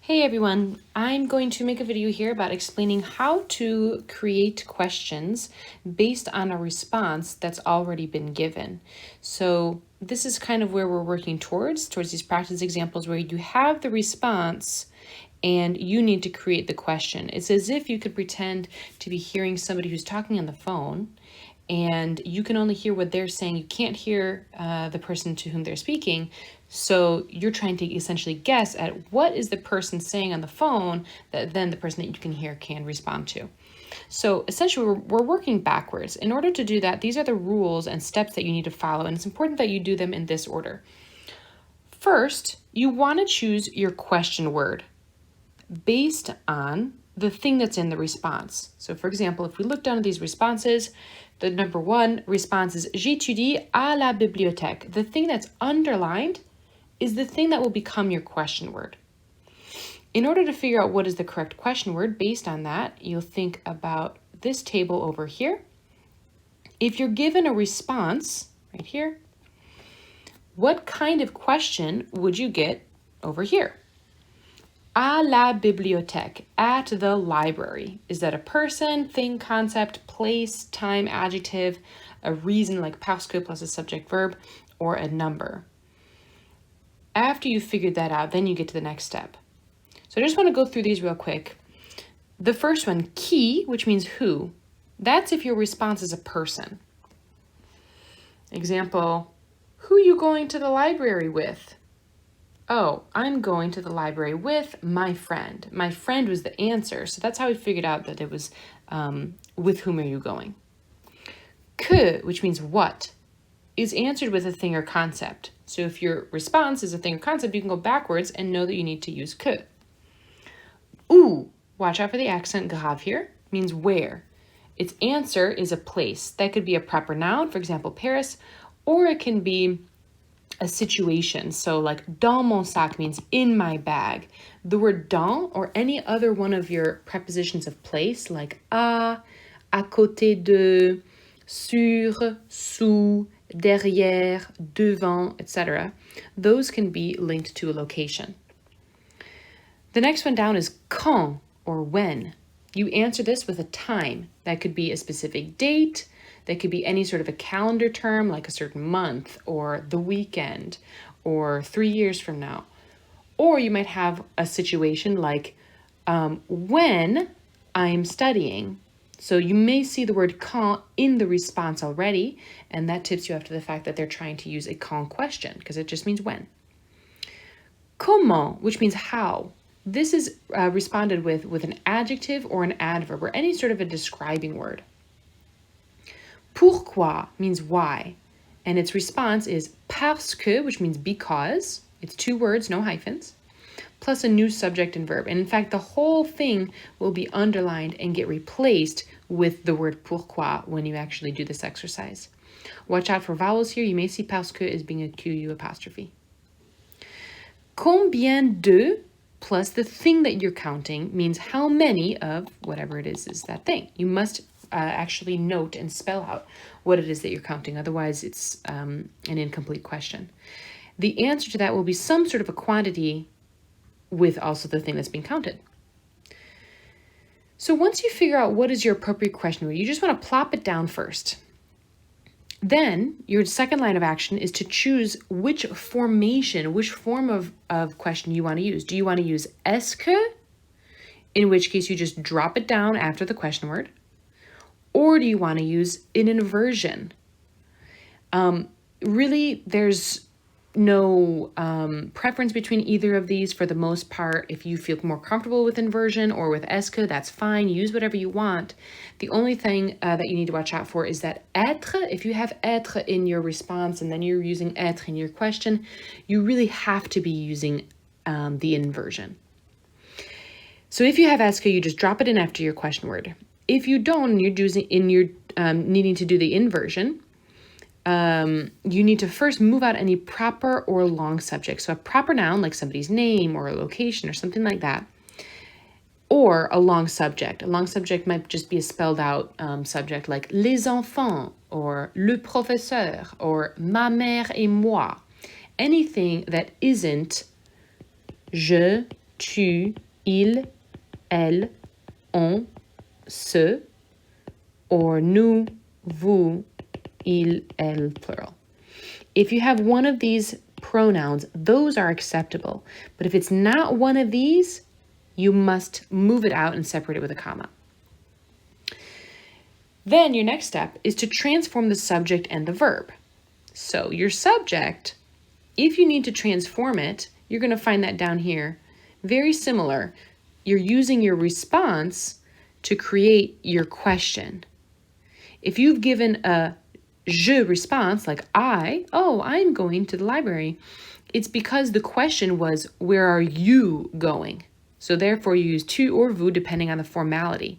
Hey everyone, I'm going to make a video here about explaining how to create questions based on a response that's already been given. So this is kind of where we're working towards these practice examples where you have the response and you need to create the question. It's as if you could pretend to be hearing somebody who's talking on the phone and you can only hear what they're saying. You can't hear the person to whom they're speaking. So you're trying to essentially guess at what is the person saying on the phone that then the person that you can hear can respond to. So essentially we're working backwards. In order to do that, these are the rules and steps that you need to follow, and it's important that you do them in this order. First, you want to choose your question word based on the thing that's in the response. So for example, if we look down at these responses, the number one response is j'étudie à la bibliothèque. The thing that's underlined is the thing that will become your question word. In order to figure out what is the correct question word, based on that, you'll think about this table over here. If you're given a response right here, what kind of question would you get over here? À la bibliothèque, at the library. Is that a person, thing, concept, place, time, adjective, a reason like parce que plus a subject verb, or a number? After you've figured that out, then you get to the next step. So I just want to go through these real quick. The first one, qui, which means who. That's if your response is a person. Example, who are you going to the library with? Oh, I'm going to the library with my friend. My friend was the answer, so that's how we figured out that it was with whom are you going. Que, which means what, is answered with a thing or concept. So if your response is a thing or concept, you can go backwards and know that you need to use que. Où, watch out for the accent grave here, means where. Its answer is a place. That could be a proper noun, for example, Paris, or it can be a situation. So like dans mon sac means in my bag. The word dans or any other one of your prepositions of place like à côté de, sur, sous, derrière, devant, etc. Those can be linked to a location. The next one down is quand or when. You answer this with a time. That could be a specific date. That could be any sort of a calendar term like a certain month or the weekend or 3 years from now. Or you might have a situation like when I'm studying. So you may see the word quand in the response already, and that tips you off to the fact that they're trying to use a quand question because it just means when. Comment, which means how. This is responded with an adjective or an adverb or any sort of a describing word. Pourquoi means why, and its response is parce que, which means because. It's 2 words, no hyphens, plus a new subject and verb. And in fact, the whole thing will be underlined and get replaced with the word pourquoi when you actually do this exercise. Watch out for vowels here. You may see parce que as being a QU apostrophe. Combien de plus the thing that you're counting means how many of whatever it is that thing. You must actually note and spell out what it is that you're counting. Otherwise, it's an incomplete question. The answer to that will be some sort of a quantity with also the thing that's being counted. So once you figure out what is your appropriate question, you just want to plop it down first. Then your second line of action is to choose which formation, which form of question you want to use. Do you want to use est-ce que, in which case you just drop it down after the question word? Or do you want to use an inversion? Really, there's no preference between either of these for the most part. If you feel more comfortable with inversion or with est-ce que, that's fine. Use whatever you want. The only thing that you need to watch out for is that être, if you have être in your response and then you're using être in your question, you really have to be using the inversion. So if you have est-ce que, you just drop it in after your question word. If you don't, you're needing to do the inversion, you need to first move out any proper or long subject. So a proper noun like somebody's name or a location or something like that, or a long subject. A long subject might just be a spelled out subject like les enfants or le professeur or ma mère et moi. Anything that isn't je, tu, il, elle, on, ce, or nous, vous, il, elle, plural. If you have one of these pronouns, those are acceptable. But if it's not one of these, you must move it out and separate it with a comma. Then your next step is to transform the subject and the verb. So your subject, if you need to transform it, you're going to find that down here. Very similar. You're using your response to create your question. If you've given a je response, like I'm going to the library, it's because the question was, where are you going? So therefore you use tu or vous depending on the formality.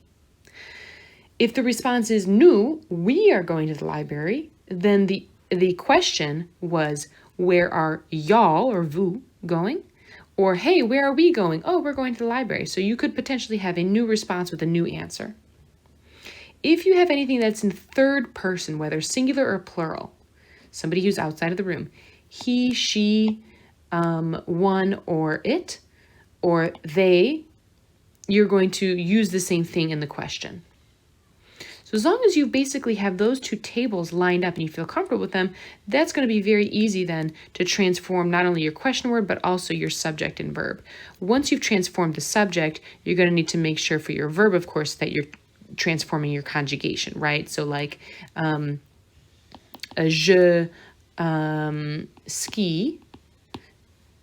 If the response is nous, we are going to the library, then the question was, where are y'all or vous going? Or, hey, where are we going? Oh, we're going to the library. So you could potentially have a new response with a new answer. If you have anything that's in third person, whether singular or plural, somebody who's outside of the room, he, she, one, or it, or they, you're going to use the same thing in the question. So as long as you basically have those two tables lined up and you feel comfortable with them, that's going to be very easy then to transform not only your question word, but also your subject and verb. Once you've transformed the subject, you're going to need to make sure for your verb, of course, that you're transforming your conjugation, right? So like je ski,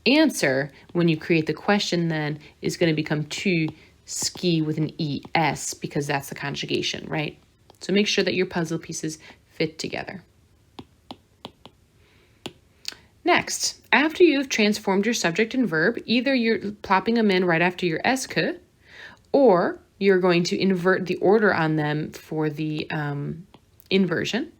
answer, when you create the question then, is going to become tu ski with an es, because that's the conjugation, right? So make sure that your puzzle pieces fit together. Next, after you've transformed your subject and verb, either you're plopping them in right after your est que, or you're going to invert the order on them for the inversion.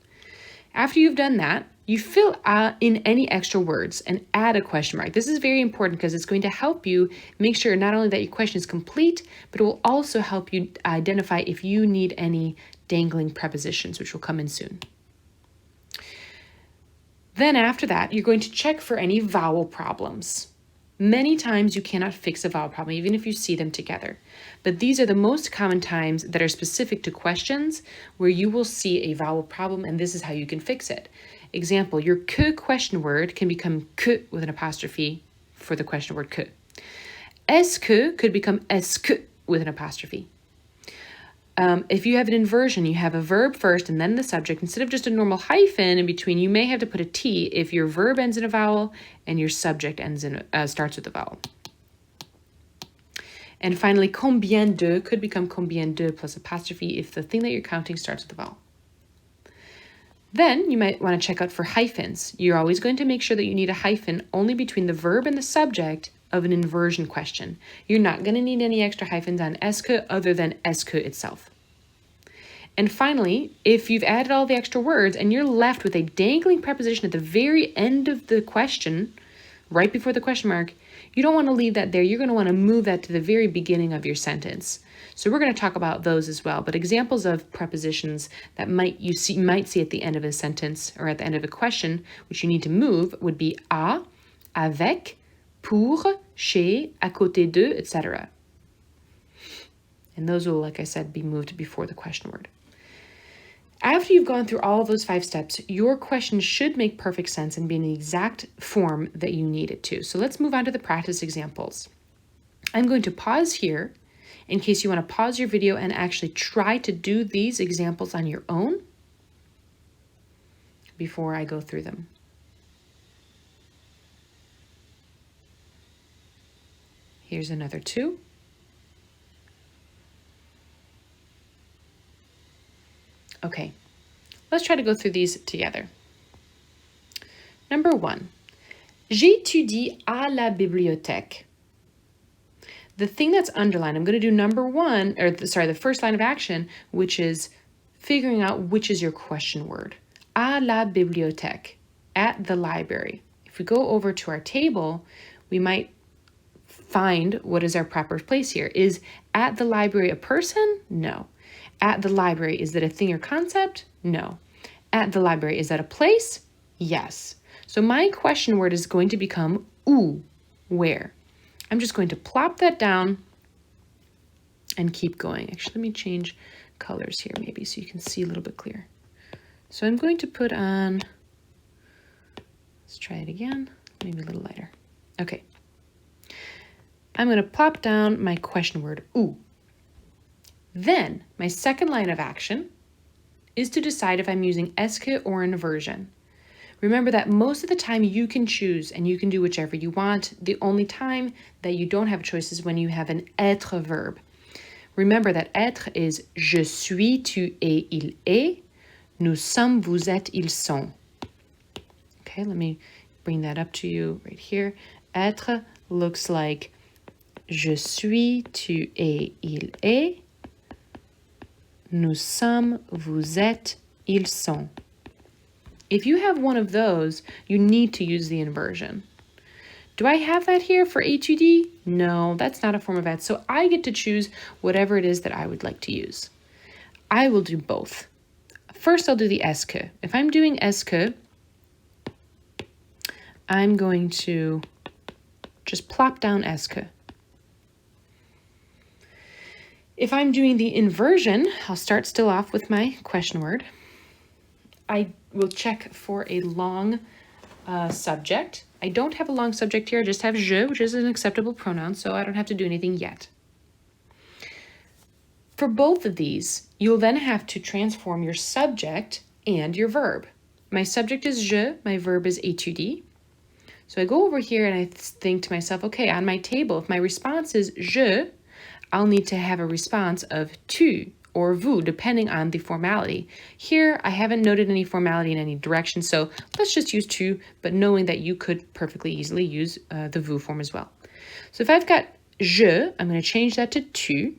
After you've done that, you fill in any extra words and add a question mark. This is very important because it's going to help you make sure not only that your question is complete, but it will also help you identify if you need any dangling prepositions, which will come in soon. Then after that, you're going to check for any vowel problems. Many times you cannot fix a vowel problem, even if you see them together. But these are the most common times that are specific to questions where you will see a vowel problem, and this is how you can fix it. Example, your que question word can become que with an apostrophe for the question word que. Est-ce que could become est-ce que with an apostrophe. If you have an inversion, you have a verb first and then the subject. Instead of just a normal hyphen in between, you may have to put a T if your verb ends in a vowel and your subject starts with a vowel. And finally, combien de could become combien de plus apostrophe if the thing that you're counting starts with a vowel. Then you might want to check out for hyphens. You're always going to make sure that you need a hyphen only between the verb and the subject of an inversion question. You're not going to need any extra hyphens on est que other than est que itself. And finally, if you've added all the extra words and you're left with a dangling preposition at the very end of the question, right before the question mark, you don't want to leave that there. You're going to want to move that to the very beginning of your sentence. So we're going to talk about those as well. But examples of prepositions that you might see at the end of a sentence or at the end of a question, which you need to move, would be à, avec, pour, chez, à côté de, etc. And those will, like I said, be moved before the question word. After you've gone through all of those 5 steps, your question should make perfect sense and be in the exact form that you need it to. So let's move on to the practice examples. I'm going to pause here in case you want to pause your video and actually try to do these examples on your own before I go through them. Here's another 2. Okay, let's try to go through these together. Number 1, j'étudie à la bibliothèque. The thing that's underlined, I'm going to do the first line of action, which is figuring out which is your question word. À la bibliothèque, at the library. If we go over to our table, we might find what is our proper place here. Is at the library a person? No. At the library, is that a thing or concept? No. At the library, is that a place? Yes. So my question word is going to become où, where. I'm just going to plop that down and keep going. Actually, let me change colors here maybe so you can see a little bit clearer. So I'm going to put on, let's try it again, maybe a little lighter. Okay. I'm going to plop down my question word, où. Then my second line of action is to decide if I'm using est que or inversion. Remember that most of the time you can choose and you can do whichever you want. The only time that you don't have a choice is when you have an être verb. Remember that être is je suis, tu es, il est. Nous sommes, vous êtes, ils sont. Okay, let me bring that up to you right here. Être looks like je suis, tu es, il est. Nous sommes, vous êtes, ils sont. If you have one of those, you need to use the inversion. Do I have that here for étudier? No, that's not a form of être. So I get to choose whatever it is that I would like to use. I will do both. First, I'll do the est que. If I'm doing est que, I'm going to just plop down est que. If I'm doing the inversion, I'll start still off with my question word. I will check for a long subject. I don't have a long subject here. I just have je, which is an acceptable pronoun, so I don't have to do anything yet. For both of these, you'll then have to transform your subject and your verb. My subject is je, my verb is étudier. So I go over here and I think to myself, okay, on my table, if my response is je, I'll need to have a response of tu or vous, depending on the formality. Here, I haven't noted any formality in any direction, so let's just use tu, but knowing that you could perfectly easily use the vous form as well. So if I've got je, I'm going to change that to tu,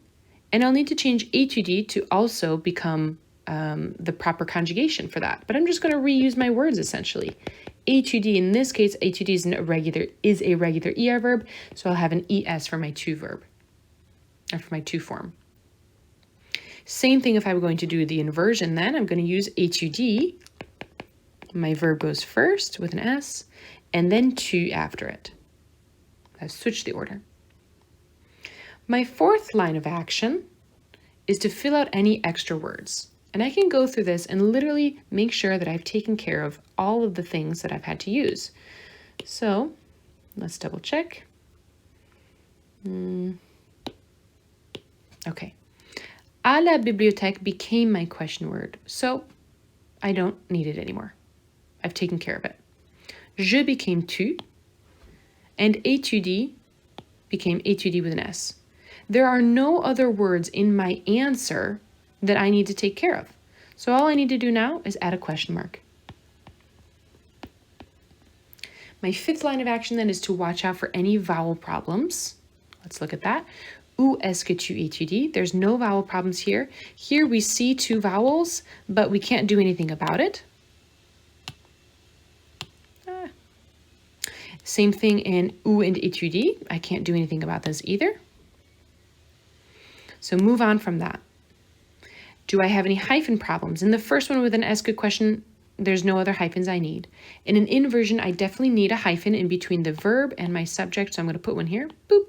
and I'll need to change étudier to also become the proper conjugation for that. But I'm just going to reuse my words, essentially. Étudier, in this case, étudier is a regular ER verb, so I'll have an ES for my tu verb, or for my tu form. Same thing if I were going to do the inversion then. I'm going to use étudier. My verb goes first with an S, and then tu after it. I've switched the order. My fourth line of action is to fill out any extra words. And I can go through this and literally make sure that I've taken care of all of the things that I've had to use. So let's double check. Okay. À la bibliothèque became my question word, so I don't need it anymore. I've taken care of it. Je became tu, and étudier became étudier with an S. There are no other words in my answer that I need to take care of. So all I need to do now is add a question mark. My fifth line of action then is to watch out for any vowel problems. Let's look at that. Où est-ce que tu étudies? There's no vowel problems here. Here we see two vowels, but we can't do anything about it. Same thing in où and étudier. I can't do anything about this either. So move on from that. Do I have any hyphen problems? In the first one with an est que question, there's no other hyphens I need. In an inversion, I definitely need a hyphen in between the verb and my subject, so I'm going to put one here. Boop.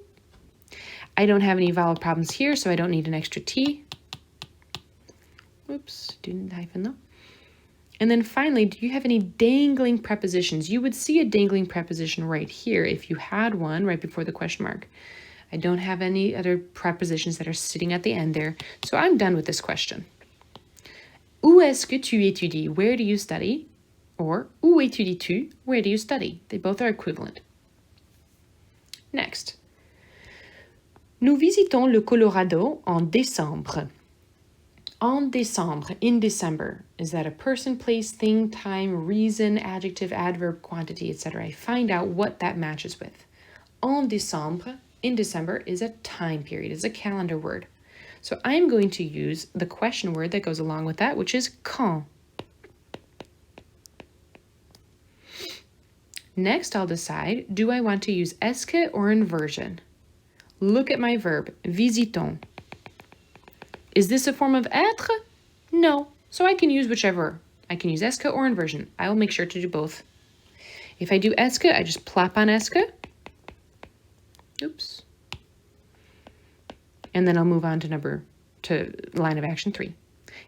I don't have any vowel problems here, so I don't need an extra T. Oops, didn't need the hyphen though. And then finally, do you have any dangling prepositions? You would see a dangling preposition right here if you had one right before the question mark. I don't have any other prepositions that are sitting at the end there, so I'm done with this question. Où est-ce que tu étudies? Where do you study? Or où étudies-tu? Where do you study? They both are equivalent. Next. Nous visitons le Colorado en décembre. En décembre, in December. Is that a person, place, thing, time, reason, adjective, adverb, quantity, etc.? I find out what that matches with. En décembre, in December, is a time period, is a calendar word. So I'm going to use the question word that goes along with that, which is quand. Next, I'll decide, do I want to use est que or inversion? Look at my verb, visitons. Is this a form of être? No, so I can use whichever. I can use est que or inversion. I will make sure to do both. If I do est que, I just plop on est que. Oops. And then I'll move on to line of action 3.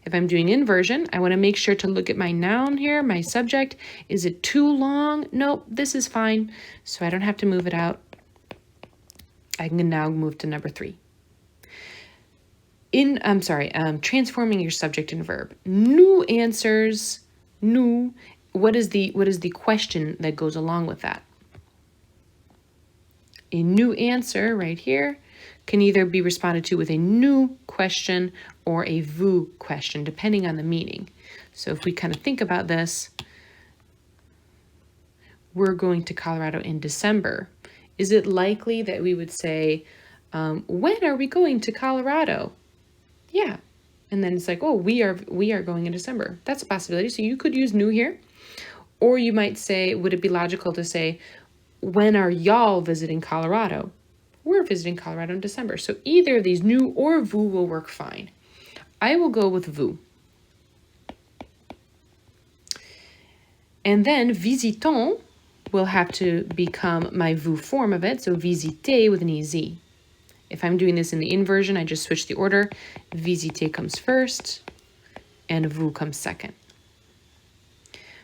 If I'm doing inversion, I want to make sure to look at my noun here, my subject. Is it too long? Nope, this is fine. So I don't have to move it out. I can now move to number 3. Transforming your subject and verb. New answers, new. What is the question that goes along with that? A new answer right here can either be responded to with a new question or a vous question, depending on the meaning. So if we kind of think about this, we're going to Colorado in December. Is it likely that we would say, when are we going to Colorado? Yeah. And then it's like, oh, we are going in December. That's a possibility. So you could use new here. Or you might say, would it be logical to say, when are y'all visiting Colorado? We're visiting Colorado in December. So either of these, new or vous, will work fine. I will go with vous. And then visitons will have to become my vous form of it. So visiter with an EZ. If I'm doing this in the inversion, I just switch the order. Visiter comes first and vous comes second.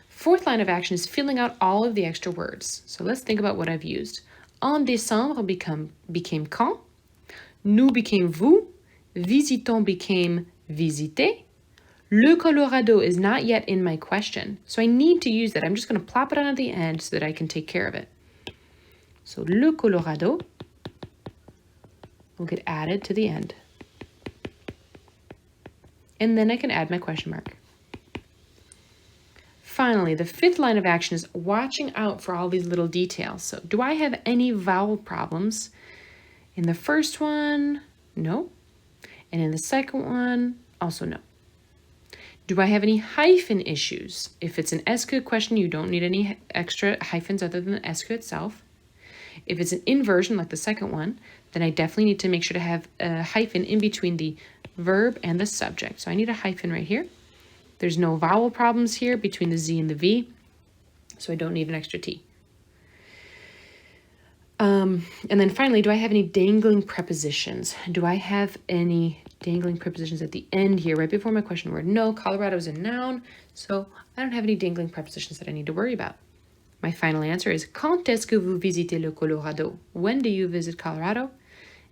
Fourth line of action is filling out all of the extra words. So let's think about what I've used. En décembre became quand. Nous became vous. Visitons became visiter. Le Colorado is not yet in my question, so I need to use that. I'm just going to plop it on at the end so that I can take care of it. So le Colorado will get added to the end. And then I can add my question mark. Finally, the fifth line of action is watching out for all these little details. So do I have any vowel problems? In the first one, no. And in the second one, also no. Do I have any hyphen issues? If it's an SQ question, you don't need any extra hyphens other than the SQ itself. If it's an inversion like the second one, then I definitely need to make sure to have a hyphen in between the verb and the subject. So I need a hyphen right here. There's no vowel problems here between the Z and the V, so I don't need an extra T. And then finally, do I have any dangling prepositions? Do I have any dangling prepositions at the end here, right before my question word? No, Colorado is a noun, so I don't have any dangling prepositions that I need to worry about. My final answer is, quand est-ce que vous visitez le Colorado? When do you visit Colorado?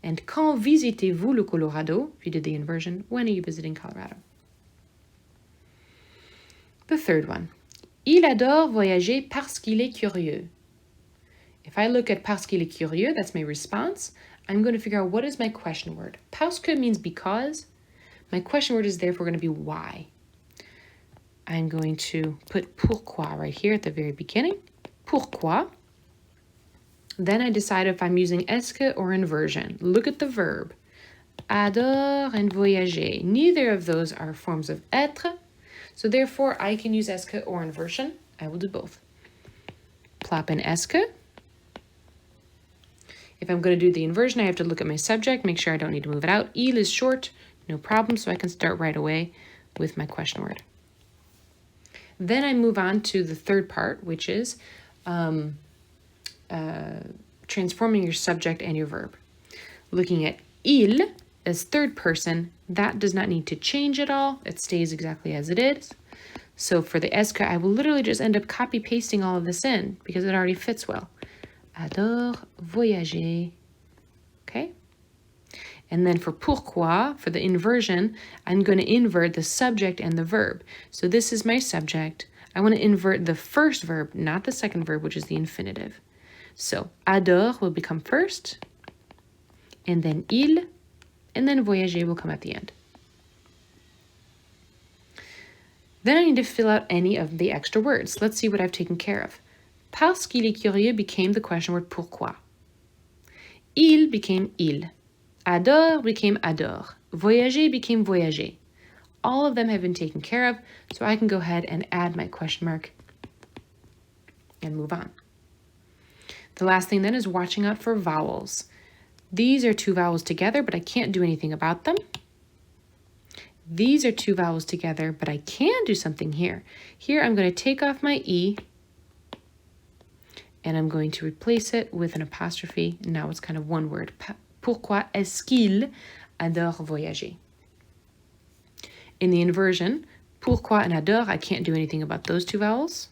And quand visitez-vous le Colorado? If you did the inversion, when are you visiting Colorado? The third one, il adore voyager parce qu'il est curieux. If I look at parce qu'il est curieux, that's my response. I'm going to figure out what is my question word. Parce que means because. My question word is therefore going to be why. I'm going to put pourquoi right here at the very beginning. Pourquoi. Then I decide if I'm using est-ce que or inversion. Look at the verb. Adore and voyager. Neither of those are forms of être. So therefore, I can use est-ce que or inversion. I will do both. Plop in est-ce que. If I'm going to do the inversion, I have to look at my subject, make sure I don't need to move it out. Il is short, no problem, so I can start right away with my question word. Then I move on to the third part, which is transforming your subject and your verb. Looking at il as third person, that does not need to change at all. It stays exactly as it is. So for the est-ce que, I will literally just end up copy pasting all of this in because it already fits well. Adore voyager. Okay? And then for pourquoi, for the inversion, I'm going to invert the subject and the verb. So this is my subject. I want to invert the first verb, not the second verb, which is the infinitive. So adore will become first, and then il, and then voyager will come at the end. Then I need to fill out any of the extra words. Let's see what I've taken care of. Parce qu'il est curieux became the question word pourquoi. Il became il. Adore became adore. Voyager became voyager. All of them have been taken care of, so I can go ahead and add my question mark and move on. The last thing then is watching out for vowels. These are two vowels together, but I can't do anything about them. These are two vowels together, but I can do something here. Here I'm going to take off my E, and I'm going to replace it with an apostrophe. Now it's kind of one word. Pourquoi est-ce qu'il adore voyager? In the inversion, pourquoi and adore, I can't do anything about those two vowels.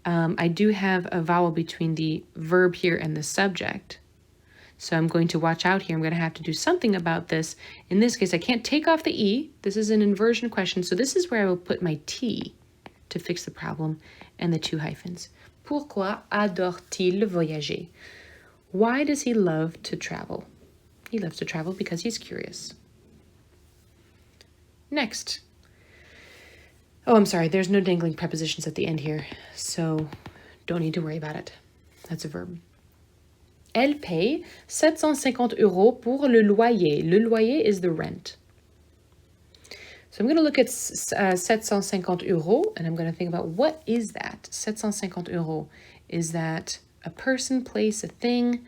I do have a vowel between the verb here and the subject. So I'm going to watch out here. I'm going to have to do something about this. In this case, I can't take off the E. This is an inversion question. So this is where I will put my T to fix the problem and the two hyphens. Pourquoi adore-t-il voyager? Why does he love to travel? He loves to travel because he's curious. Next. Oh, I'm sorry. There's no dangling prepositions at the end here, so don't need to worry about it. That's a verb. Elle paye 750 € pour le loyer. Le loyer is the rent. So I'm going to look at 750 €, and I'm going to think about what is that? 750 €. Is that a person, place, a thing,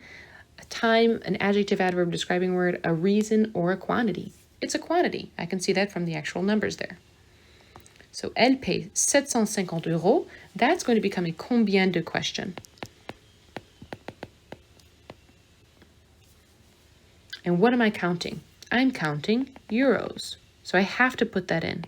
a time, an adjective, adverb, describing word, a reason, or a quantity? It's a quantity. I can see that from the actual numbers there. So, elle paye 750 €. That's going to become a combien de question. And what am I counting? I'm counting euros. So I have to put that in.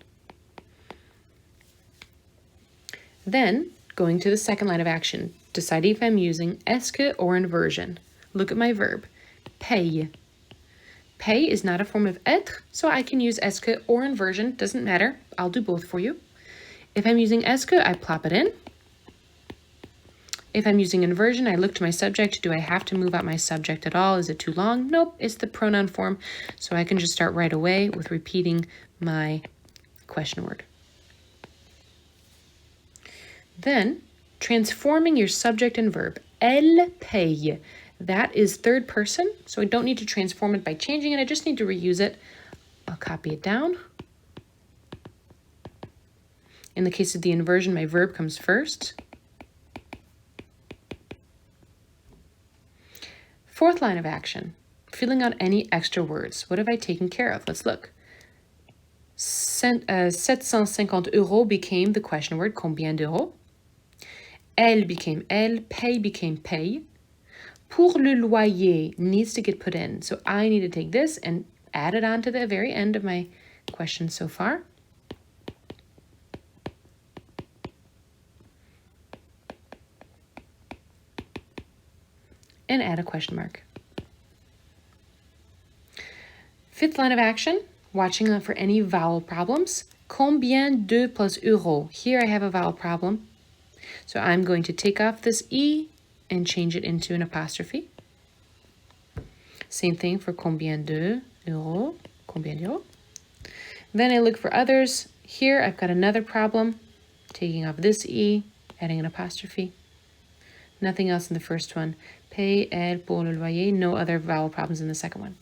Then, going to the second line of action, deciding if I'm using est-ce que or inversion. Look at my verb, paye. Paye is not a form of être, so I can use est-ce que or inversion. Doesn't matter. I'll do both for you. If I'm using est-ce que, I plop it in. If I'm using inversion, I look to my subject. Do I have to move out my subject at all? Is it too long? Nope, it's the pronoun form. So I can just start right away with repeating my question word. Then, transforming your subject and verb. Elle paye. That is third person, so I don't need to transform it by changing it. I just need to reuse it. I'll copy it down. In the case of the inversion, my verb comes first. Fourth line of action, filling out any extra words. What have I taken care of? Let's look. 750 € became the question word, combien d'euros? Elle became elle, paye became paye. Pour le loyer needs to get put in. So I need to take this and add it on to the very end of my question so far. And add a question mark. Fifth line of action, watching for any vowel problems. Combien de plus euros? Here I have a vowel problem. So I'm going to take off this E and change it into an apostrophe. Same thing for combien de euros. Combien d'euros? Then I look for others. Here I've got another problem. Taking off this E, adding an apostrophe. Nothing else in the first one. Paye, elle, pour le loyer. No other vowel problems in the second one.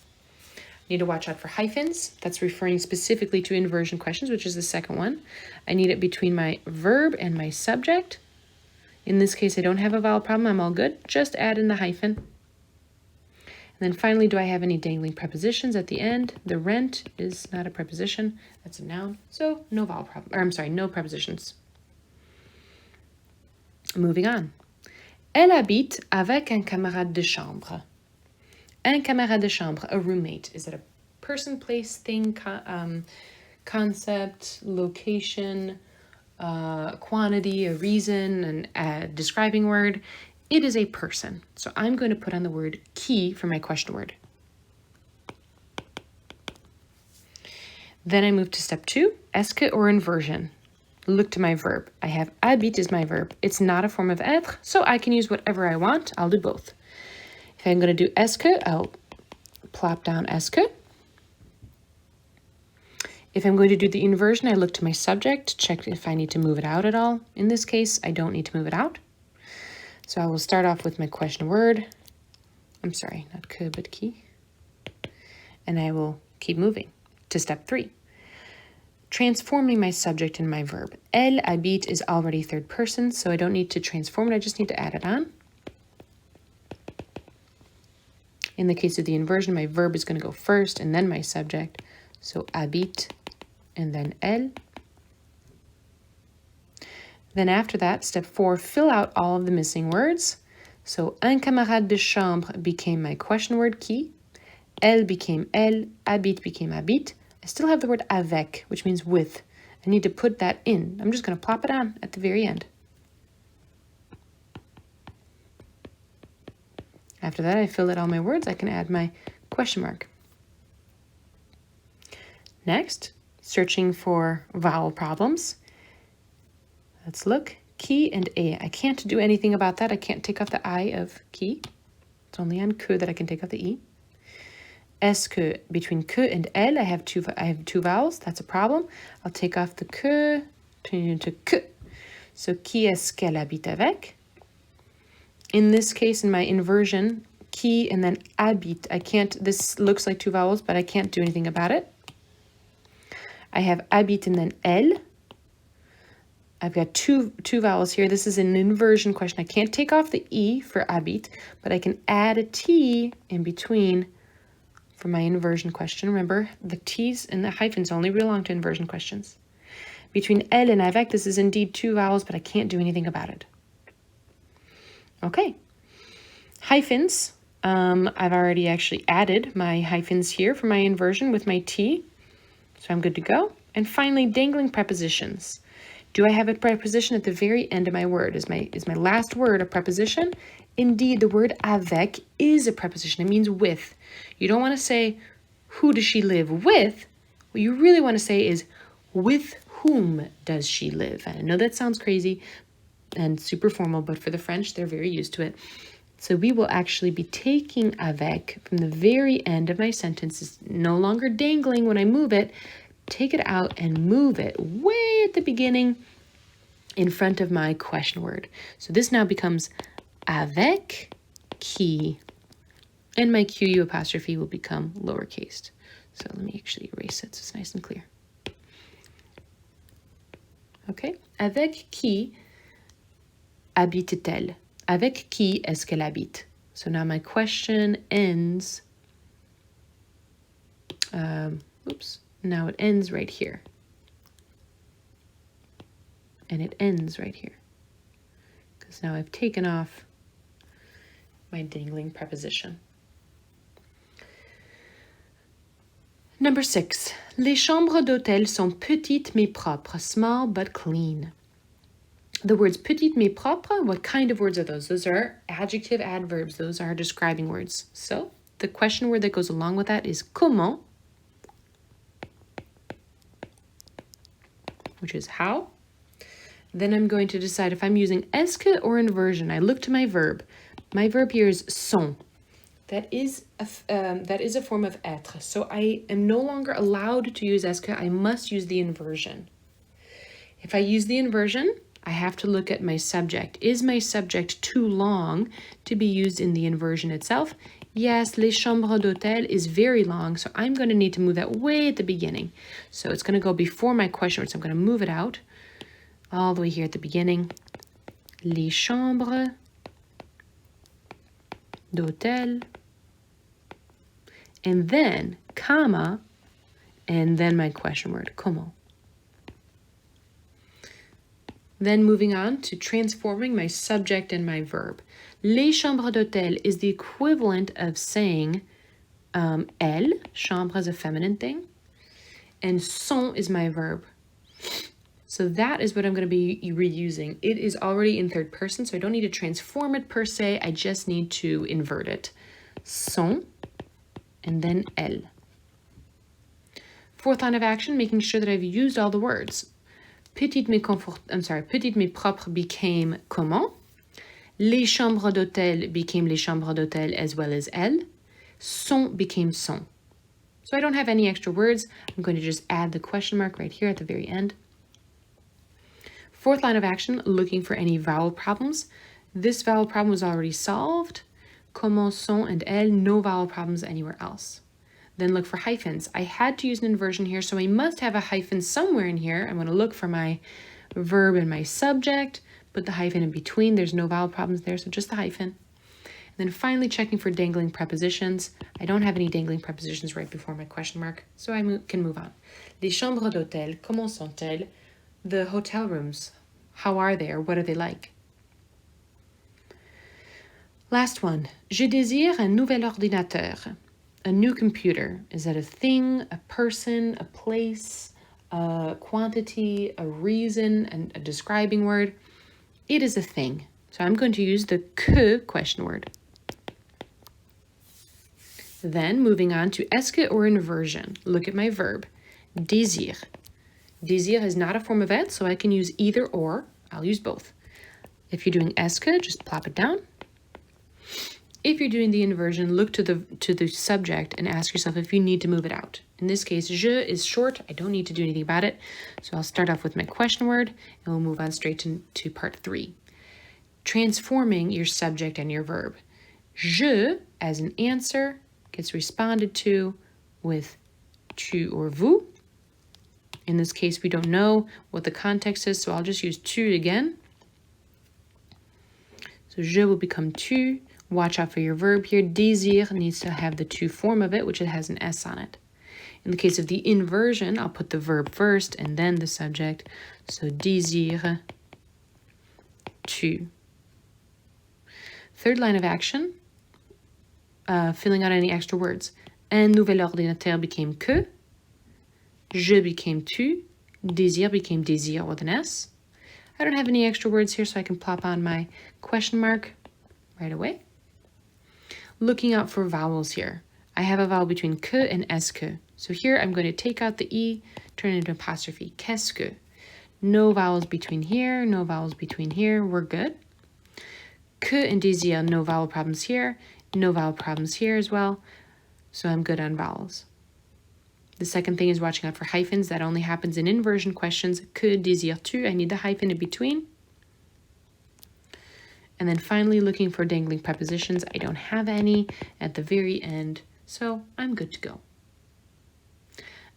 Need to watch out for hyphens. That's referring specifically to inversion questions, which is the second one. I need it between my verb and my subject. In this case, I don't have a vowel problem. I'm all good. Just add in the hyphen. And then finally, do I have any dangling prepositions at the end? The rent is not a preposition. That's a noun. So no vowel problem. Or I'm sorry, no prepositions. Moving on. Elle habite avec un camarade de chambre. Un camarade de chambre, a roommate. Is it a person, place, thing, concept, location, quantity, a reason, and a describing word? It is a person. So I'm going to put on the word qui for my question word. Then I move to step 2, est-ce que or inversion. Look to my verb. I have habite is my verb. It's not a form of être, so I can use whatever I want. I'll do both. If I'm going to do est-ce que, I'll plop down est-ce que. If I'm going to do the inversion, I look to my subject, check if I need to move it out at all. In this case, I don't need to move it out. So I will start off with my question word. I'm sorry, not que, but qui. And I will keep moving to step 3. Transforming my subject and my verb. Elle habite is already third person, so I don't need to transform it. I just need to add it on. In the case of the inversion, my verb is going to go first and then my subject. So habite and then elle. Then after that, step 4, fill out all of the missing words. So, un camarade de chambre became my question word qui. Elle became elle. Habite became habite. I still have the word avec, which means with. I need to put that in. I'm just going to plop it on at the very end. After that, I fill out all my words. I can add my question mark. Next, searching for vowel problems. Let's look. Qui and e. I can't do anything about that. I can't take off the I of qui. It's only on que that I can take off the e. Est-ce que, between que and elle, I have two vowels. That's a problem. I'll take off the que, turn it into que. So, qui est-ce qu'elle habite avec? In this case, in my inversion, qui and then habite. I can't, this looks like two vowels, but I can't do anything about it. I have habite and then elle. I've got two vowels here. This is an inversion question. I can't take off the E for habite, but I can add a T in between for my inversion question. Remember, the T's and the hyphens only belong to inversion questions. Between elle and avec, this is indeed two vowels, but I can't do anything about it. Okay. Hyphens. I've already actually added my hyphens here for my inversion with my T. So I'm good to go. And finally, dangling prepositions. Do I have a preposition at the very end of my word? Is my last word a preposition? Indeed, the word avec is a preposition. It means with. You don't want to say, who does she live with? What you really want to say is, with whom does she live? And I know that sounds crazy and super formal, but for the French, they're very used to it. So we will actually be taking avec from the very end of my sentence. It's no longer dangling when I move it. Take it out and move it way at the beginning in front of my question word. So this now becomes avec qui. And my QU apostrophe will become lowercase. So let me actually erase it so it's nice and clear. Okay. Avec qui habite-t-elle? Avec qui est-ce qu'elle habite? So now my question ends. Now it ends right here. And it ends right here. Because now I've taken off my dangling preposition. Number 6. Les chambres d'hôtel sont petites mais propres, small but clean. The words petite mais propre, what kind of words are those? Those are adjective adverbs. Those are describing words. So the question word that goes along with that is comment, which is how. Then I'm going to decide if I'm using est-ce que or inversion. I look to my verb. My verb here is sont. That is a form of être. So I am no longer allowed to use est-ce que. I must use the inversion. If I use the inversion, I have to look at my subject. Is my subject too long to be used in the inversion itself? Yes, les chambres d'hôtel is very long, so I'm going to need to move that way at the beginning. So it's going to go before my question word, so I'm going to move it out all the way here at the beginning. Les chambres d'hôtel. And then, comma, and then my question word, comment. Then moving on to transforming my subject and my verb. Les chambres d'hôtel is the equivalent of saying elle, chambre is a feminine thing, and sont is my verb. So that is what I'm going to be reusing. It is already in third person, so I don't need to transform it per se. I just need to invert it. Sont, and then elle. Fourth line of action, making sure that I've used all the words. Petite mais propre became comment. Les chambres d'hôtel became les chambres d'hôtel as well as elle. Sont became sont. So I don't have any extra words. I'm going to just add the question mark right here at the very end. Fourth line of action, looking for any vowel problems. This vowel problem was already solved. Comment, sont, and elle, no vowel problems anywhere else. Then look for hyphens. I had to use an inversion here, so I must have a hyphen somewhere in here. I'm going to look for my verb and my subject, put the hyphen in between. There's no vowel problems there, so just the hyphen. And then finally checking for dangling prepositions. I don't have any dangling prepositions right before my question mark, so I can move on. Les chambres d'hôtel, comment sont-elles? The hotel rooms. How are they, or what are they like? Last one. Je désire un nouvel ordinateur. A new computer. Is that a thing, a person, a place, a quantity, a reason, and a describing word? It is a thing. So I'm going to use the que question word. Then moving on to est-ce que or inversion. Look at my verb. Désir. Désir is not a form of être, so I can use either or. I'll use both. If you're doing est-ce que, just plop it down. If you're doing the inversion, look to the subject and ask yourself if you need to move it out. In this case, je is short. I don't need to do anything about it. So I'll start off with my question word, and we'll move on straight to part 3. Transforming your subject and your verb. Je, as an answer, gets responded to with tu or vous. In this case, we don't know what the context is, so I'll just use tu again. So je will become tu. Watch out for your verb here. Désir needs to have the tu form of it, which it has an S on it. In the case of the inversion, I'll put the verb first and then the subject. So désire tu. Third line of action, filling out any extra words. Un nouvel ordinateur became que. Je became tu. Désir became désir with an S. I don't have any extra words here, so I can plop on my question mark right away. Looking out for vowels here. I have a vowel between que and est-ce que. So here I'm going to take out the E, turn it into apostrophe. Qu'est-ce que? No vowels between here, no vowels between here. We're good. Que and désir, no vowel problems here. No vowel problems here as well. So I'm good on vowels. The second thing is watching out for hyphens. That only happens in inversion questions. Que désires-tu? I need the hyphen in between. And then finally, looking for dangling prepositions. I don't have any at the very end, so I'm good to go.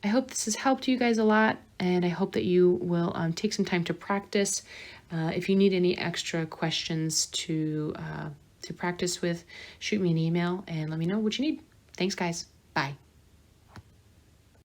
I hope this has helped you guys a lot, and I hope that you will take some time to practice. If you need any extra questions to practice with, shoot me an email and let me know what you need. Thanks, guys. Bye.